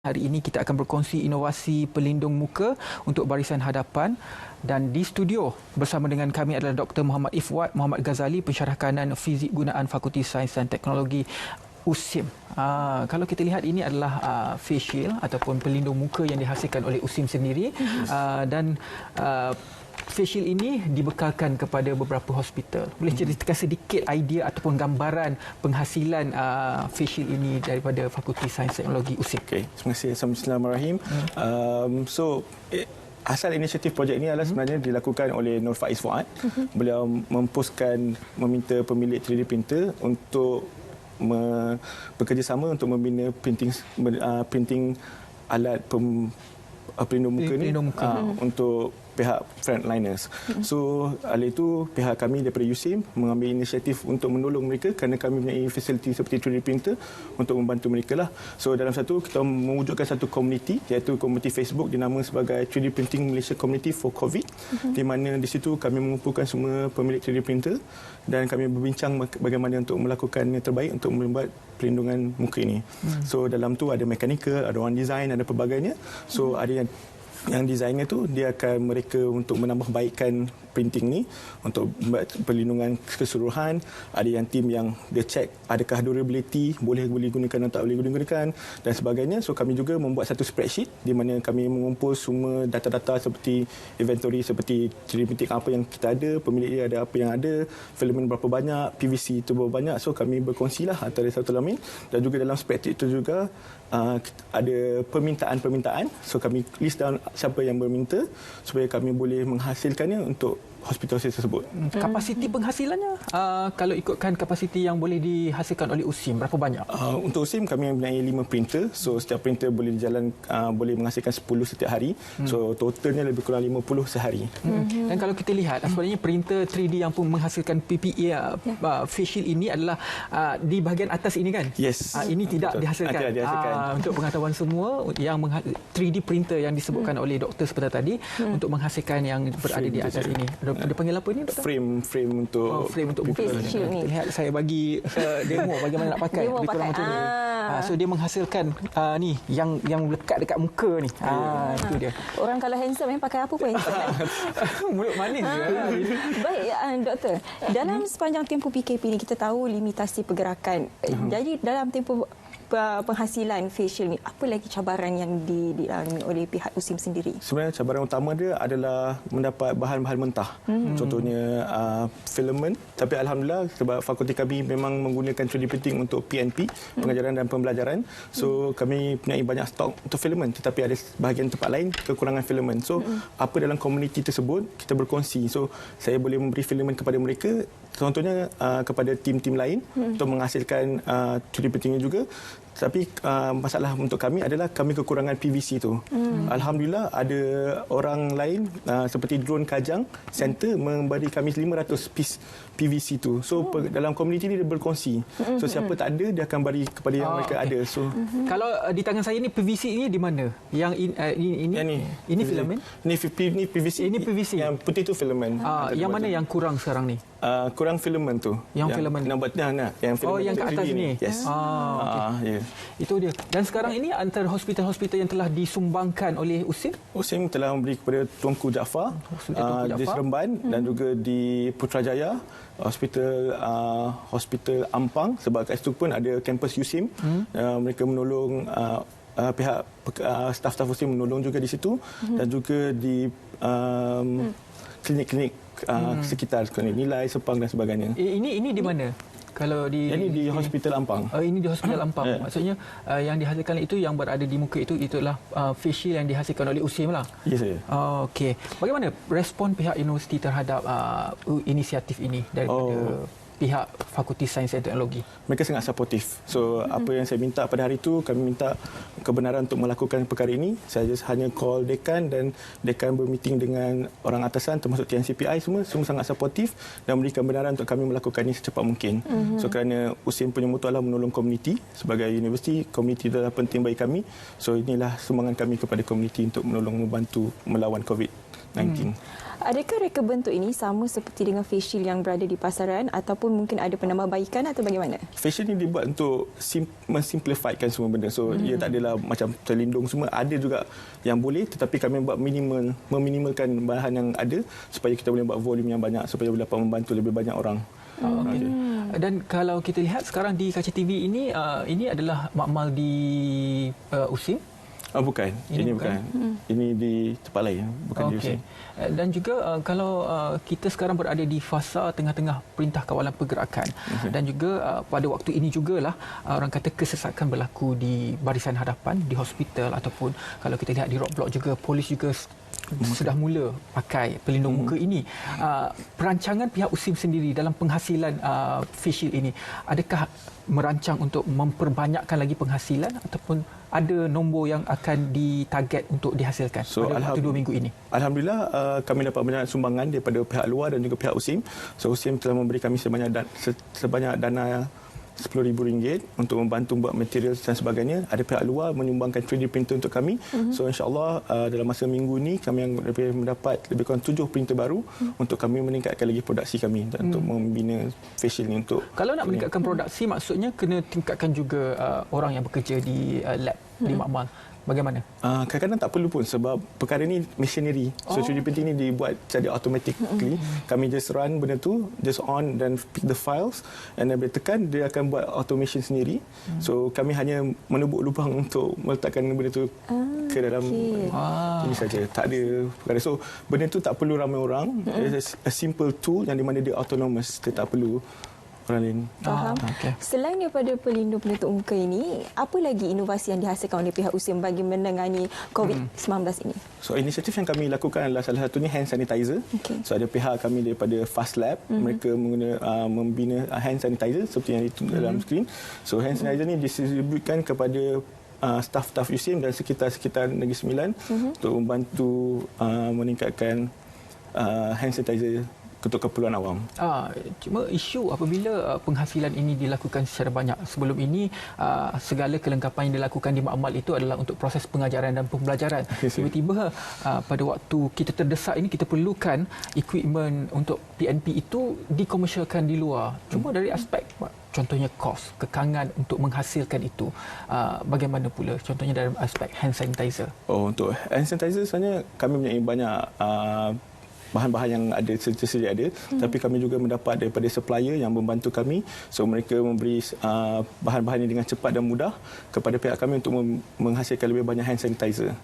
Hari ini kita akan berkongsi inovasi pelindung muka untuk barisan hadapan, dan di studio bersama dengan kami adalah Dr. Muhammad Ifwat Muhammad Ghazali, pensyarah kanan Fizik Gunaan Fakulti Sains dan Teknologi USIM. Kalau kita lihat, ini adalah face shield ataupun pelindung muka yang dihasilkan oleh USIM sendiri, dan face shield ini dibekalkan kepada beberapa hospital. Boleh ceritakan sedikit idea ataupun gambaran penghasilan face shield ini daripada Fakulti Sains Teknologi USIM? Okey, terima kasih. Bismillahirrahmanirrahim. Asal inisiatif projek ini adalah sebenarnya dilakukan oleh Nur Faiz Fuad. Beliau meminta pemilik 3D printer untuk bekerjasama untuk membina printing alat pelindung muka ni untuk pihak frontliners. So, oleh itu pihak kami daripada USIM mengambil inisiatif untuk menolong mereka kerana kami mempunyai fasiliti seperti 3D printer untuk membantu mereka lah. So, dalam satu kita mewujudkan satu komuniti, iaitu komuniti Facebook dinamakan sebagai 3D Printing Malaysia Community for COVID, di mana di situ kami mengumpulkan semua pemilik 3D printer dan kami berbincang bagaimana untuk melakukan yang terbaik untuk membuat perlindungan muka ini. So, dalam tu ada mechanical, ada orang design, ada pelbagainya. So, ada yang desainnya tu dia akan mereka untuk menambah baikkan printing ni untuk perlindungan keseluruhan. Ada yang tim yang dia check adakah durability, boleh digunakan atau tak boleh digunakan dan sebagainya. So kami juga membuat satu spreadsheet di mana kami mengumpul semua data-data seperti inventory, seperti 3D printing apa yang kita ada, pemilik dia ada apa yang ada, filament berapa banyak, PVC itu berapa banyak. So kami berkongsilah antara satu lain, dan juga dalam spreadsheet itu juga ada permintaan-permintaan. So kami list down siapa yang berminta supaya kami boleh menghasilkannya untuk hospital tersebut. Kapasiti penghasilannya, kalau ikutkan kapasiti yang boleh dihasilkan oleh USIM, berapa banyak? Untuk USIM kami mempunyai 5 printer. So setiap printer boleh boleh menghasilkan 10 setiap hari. So totalnya lebih kurang 50 sehari. Dan kalau kita lihat, sebenarnya printer 3D yang pun menghasilkan PPE face shield ini adalah di bahagian atas ini kan? Yes. Ini tidak dihasilkan. Untuk pengetahuan semua, yang 3D printer yang disebutkan oleh doktor sebentar tadi untuk menghasilkan yang berada di atas ini. Dia panggil apa ini, doktor? Frame untuk muka. Lihat, saya bagi demo bagaimana nak pakai. Lebih kurang macam ni. So dia menghasilkan ni yang lekat dekat muka ni. Itu dia. Orang kalau handsome pakai apa pun handsome. Mulut manis dia. Baik, doktor. Dalam sepanjang tempoh PKP ni kita tahu limitasi pergerakan. Jadi dalam tempoh penghasilan face shield ni, apa lagi cabaran yang dialami oleh pihak USIM sendiri? Sebenarnya cabaran utama dia adalah mendapat bahan-bahan mentah. Contohnya filament. Tapi alhamdulillah sebab fakulti kami memang menggunakan 3D printing untuk PNP, pengajaran dan pembelajaran. So kami punya banyak stok untuk filament, tetapi ada bahagian tempat lain kekurangan filament. So apa dalam komuniti tersebut kita berkongsi. So saya boleh memberi filament kepada mereka, contohnya kepada tim-tim lain untuk menghasilkan 3D printing juga. Tapi masalah untuk kami adalah kami kekurangan PVC tu. Alhamdulillah ada orang lain seperti Drone Kajang Center memberi kami 500 piece PVC tu. So dalam komuniti ni dia berkongsi. So siapa tak ada dia akan bagi kepada yang mereka ada. So kalau di tangan saya ni PVC ini di mana? Yang ini filament? Ini PVC. Ini PVC. Yang putih tu filament. Yang mana yang kurang sekarang ni? Kurang filament tu. Yang filament. Yang filament yang ke atas ni. Yes. Okay. Itu dia. Dan sekarang ini antara hospital-hospital yang telah disumbangkan oleh USIM? USIM telah memberi kepada Tuanku Jaafar di Seremban dan juga di Putrajaya, hospital Ampang, sebab kat situ pun ada kampus USIM. Mereka menolong pihak staf-staf USIM menolong juga di situ, dan juga di klinik-klinik sekitar klinik Nilai, Sepang dan sebagainya. Ini di mana? Kalau ini di Hospital Ampang. Ini di Hospital Ampang. Maksudnya yang dihasilkan itu, yang berada di muka itulah face shield yang dihasilkan oleh USIM lah. Ya, saya. Okey. Bagaimana respon pihak universiti terhadap inisiatif ini daripada pihak Fakulti Sains dan Teknologi? Mereka sangat supportif. So apa yang saya minta pada hari itu, kami minta kebenaran untuk melakukan perkara ini. Saya hanya call dekan, dan dekan bermeeting dengan orang atasan termasuk TNCPI, semua sangat supportif dan memberikan kebenaran untuk kami melakukan ini secepat mungkin. So kerana USIM punya moto adalah menolong komuniti. Sebagai universiti, komuniti adalah penting bagi kami. So inilah sumbangan kami kepada komuniti untuk menolong membantu melawan COVID-19. Adakah reka bentuk ini sama seperti dengan face shield yang berada di pasaran ataupun mungkin ada penambahbaikan atau bagaimana? Face shield ni dibuat untuk mensimplifikan semua benda. So ia tak adalah macam terlindung semua. Ada juga yang boleh, tetapi kami buat meminimalkan bahan yang ada supaya kita boleh buat volume yang banyak supaya boleh dapat membantu lebih banyak orang. Okay. Dan kalau kita lihat sekarang di kaca TV ini adalah makmal di USIM. Bukan. Ini bukan. Ini di tempat lain, bukan di USIM. Dan juga kalau kita sekarang berada di fasa tengah-tengah Perintah Kawalan Pergerakan dan juga pada waktu ini jugalah orang kata kesesakan berlaku di barisan hadapan di hospital ataupun kalau kita lihat di roadblock juga polis juga sudah mula pakai pelindung muka ini. Perancangan pihak USIM sendiri dalam penghasilan face shield ini, adakah merancang untuk memperbanyakkan lagi penghasilan ataupun ada nombor yang akan ditarget untuk dihasilkan pada waktu 2 minggu ini? Alhamdulillah kami dapat banyak sumbangan daripada pihak luar dan juga pihak USIM. So USIM telah memberi kami sebanyak dana RM10,000 untuk membantu buat material dan sebagainya. Ada pihak luar menyumbangkan 3D printer untuk kami. So insya-Allah dalam masa minggu ni kami yang mendapat lebih kurang 7 printer baru untuk kami meningkatkan lagi produksi kami untuk membina face shield ni untuk. Kalau nak meningkatkan produksi maksudnya kena tingkatkan juga orang yang bekerja di lab di makmal. Bagaimana? Kadang-kadang tak perlu pun sebab perkara ni machinery. So 3D printing ni dibuat secara automatically. Kami just run benda tu, just on dan pick the files and then bila tekan dia akan buat automation sendiri. So kami hanya menubuk lubang untuk meletakkan benda tu ke dalam ini saja. Tak ada perkara. So benda tu tak perlu ramai orang. It's a simple tool yang di mana dia autonomous. Dia tak perlu orang lain. Faham. Selain daripada pelindung penutup muka ini, apa lagi inovasi yang dihasilkan oleh pihak USIM bagi menangani COVID-19 ini? So inisiatif yang kami lakukan adalah salah satunya hand sanitizer. So ada pihak kami daripada Fast Lab, mereka membina hand sanitizer seperti yang ditunjuk dalam skrin. So hand sanitizer ni distribusikan kepada staf-staf USIM dan sekitar Negeri Sembilan untuk membantu meningkatkan hand sanitizer untuk keperluan awam. Cuma isu apabila penghasilan ini dilakukan secara banyak. Sebelum ini segala kelengkapan yang dilakukan di makmal itu adalah untuk proses pengajaran dan pembelajaran. Tiba-tiba pada waktu kita terdesak ini kita perlukan equipment untuk PNP itu dikomersialkan di luar. Cuma dari aspek contohnya kos, kekangan untuk menghasilkan itu. Bagaimana pula contohnya dalam aspek hand sanitizer? Untuk hand sanitizer sebenarnya kami mempunyai banyak bahan-bahan yang ada sedia ada, tapi kami juga mendapat daripada supplier yang membantu kami. So mereka memberi bahan-bahan ini dengan cepat dan mudah kepada pihak kami untuk menghasilkan lebih banyak hand sanitizer.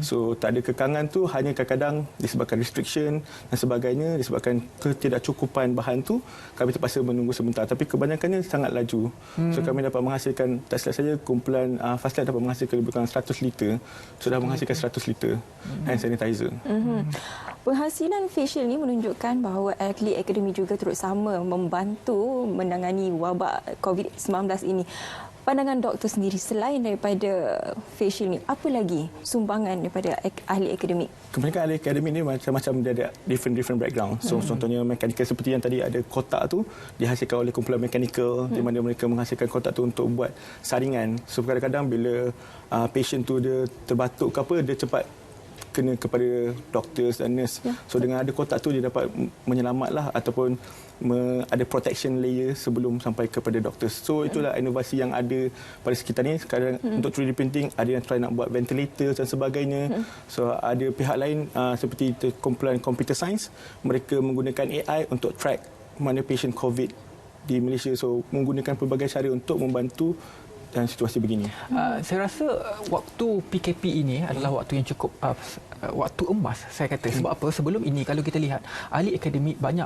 So tak ada kekangan tu hanya kadang-kadang disebabkan restriction dan sebagainya, disebabkan ketidakcukupan bahan tu kami terpaksa menunggu sebentar, tapi kebanyakannya sangat laju. So kami dapat menghasilkan, tak silap saja kumpulan Fast Lab dapat menghasilkan lebih kurang 100 liter. Sudah menghasilkan 100 liter hand sanitizer. Penghasilan face shield ini menunjukkan bahawa Elite Academy juga turut sama membantu menangani wabak COVID-19 ini. Pandangan doktor sendiri selain daripada face shield ini, apa lagi sumbangan daripada ahli akademik? Kebanyakan ahli akademik ini macam-macam dia ada different background. So contohnya mekanikal seperti yang tadi ada kotak tu dihasilkan oleh kumpulan mekanikal di mana mereka menghasilkan kotak tu untuk buat saringan. So kadang-kadang bila patient tu dia terbatuk ke apa, dia cepat kena kepada doktor dan nurse. So dengan ada kotak tu dia dapat menyelamatlah ataupun ada protection layer sebelum sampai kepada doktor. So itulah inovasi yang ada pada sekitar ni. Sekarang untuk 3D printing ada yang try nak buat ventilator dan sebagainya. So ada pihak lain seperti kumpulan computer science, mereka menggunakan AI untuk track mana patient COVID di Malaysia. So menggunakan pelbagai cara untuk membantu dalam situasi begini. Saya rasa waktu PKP ini adalah waktu yang cukup waktu emas, saya kata. Sebab apa? Sebelum ini kalau kita lihat ahli akademik banyak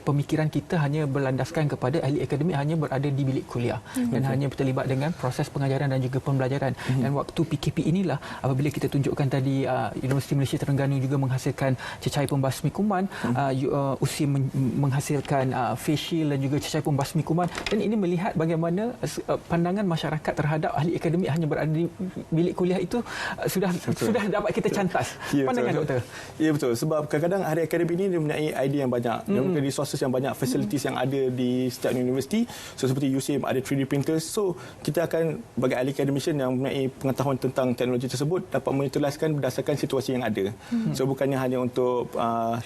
pemikiran kita hanya berlandaskan kepada ahli akademik hanya berada di bilik kuliah dan hanya terlibat dengan proses pengajaran dan juga pembelajaran. Dan waktu PKP inilah apabila kita tunjukkan tadi Universiti Malaysia Terengganu juga menghasilkan cecair pembasmi kuman, USIM menghasilkan face shield dan juga cecair pembasmi kuman, dan ini melihat bagaimana pandangan masyarakat terhadap ahli akademik hanya berada di bilik kuliah itu sudah dapat kita cantas. Pandangan doktor? Ya, betul. Sebab kadang-kadang hari akademik ini dia mempunyai idea yang banyak. Dia mempunyai resources yang banyak, facilities yang ada di setiap universiti. So, seperti UCM ada 3D printers. So, kita akan bagi ahli academician yang mempunyai pengetahuan tentang teknologi tersebut dapat mengutiliskan berdasarkan situasi yang ada. So, bukannya hanya untuk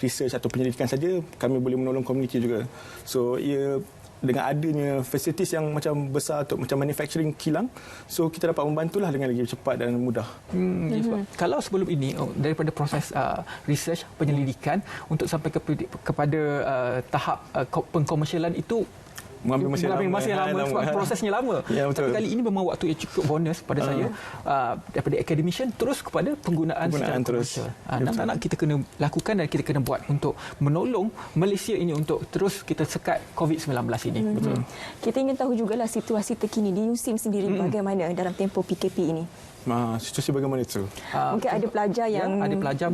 research atau penyelidikan saja, kami boleh menolong komuniti juga. So, ia dengan adanya facilities yang macam besar untuk macam manufacturing kilang, so kita dapat membantulah dengan lagi cepat dan mudah. Kalau sebelum ini daripada proses research penyelidikan untuk sampai kepada tahap pengkomersialan itu mengambil masa yang lama sebab prosesnya lama. Ya, tapi kali ini memang waktu yang cukup bonus pada saya daripada academician terus kepada penggunaan secara komersial. Nak kita kena lakukan dan kita kena buat untuk menolong Malaysia ini untuk terus kita sekat COVID-19 ini. Betul. Kita ingin tahu jugalah situasi terkini di USIM sendiri bagaimana dalam tempoh PKP ini. Situasi bagaimana itu? Mungkin ada pelajar yang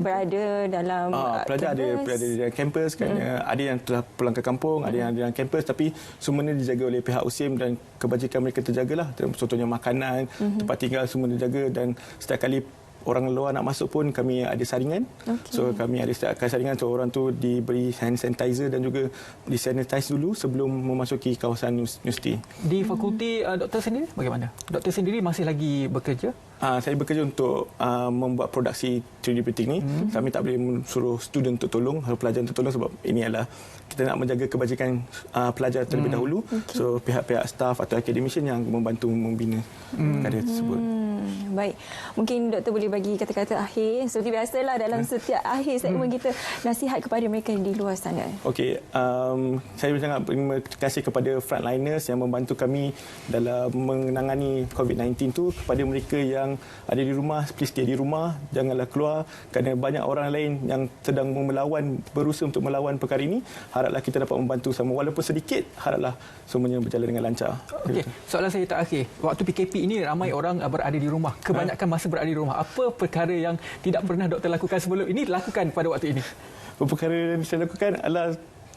berada dalam pelajar berada di dalam kampus, ada yang telah pulang ke kampung, ada yang ada dalam kampus, tapi semuanya dijaga oleh pihak USIM dan kebajikan mereka terjagalah. Contohnya makanan, tempat tinggal semua dijaga dan setiap kali orang luar nak masuk pun kami ada saringan. So kami ada setiap saringan, so orang tu diberi hand sanitizer dan juga disanitize dulu sebelum memasuki kawasan universiti. Di fakulti doktor sendiri bagaimana? Doktor sendiri masih lagi bekerja? Saya bekerja untuk membuat produksi 3D printing ni. Kami tak boleh suruh student untuk tolong, pelajar untuk tolong sebab ini adalah kita nak menjaga kebajikan pelajar terlebih dahulu. So pihak-pihak staff atau academician yang membantu membina karya tersebut. Baik. Mungkin doktor boleh bagi kata-kata akhir seperti biasalah dalam setiap akhir segmen kita, nasihat kepada mereka di luar sana. Okey, saya sangat berterima kasih kepada frontliners yang membantu kami dalam menangani COVID-19 tu. Kepada mereka yang ada di rumah, please stay di rumah, janganlah keluar kerana banyak orang lain yang sedang berusaha untuk melawan perkara ini. Haraplah kita dapat membantu sama walaupun sedikit, haraplah semuanya berjalan dengan lancar. Okey, soalan saya terakhir. Waktu PKP ini ramai orang berada di rumah. Kebanyakan masa berada di rumah. Apa perkara yang tidak pernah doktor lakukan sebelum ini lakukan pada waktu ini? Perkara yang saya lakukan adalah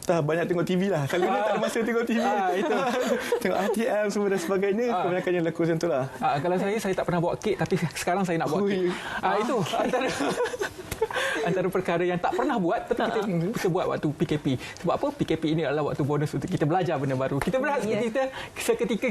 banyak tengok TV lah. Kalau tak ada masa tengok TV. Itu. Tengok RTM semua dan sebagainya. Kebanyakan yang laku macam itulah. Kalau saya tak pernah buat kek, tapi sekarang saya nak buat kek. Itu antara perkara yang tak pernah buat tapi kita buat waktu PKP. Sebab apa? PKP ini adalah waktu bonus untuk kita belajar benda baru. Kita berhak seketika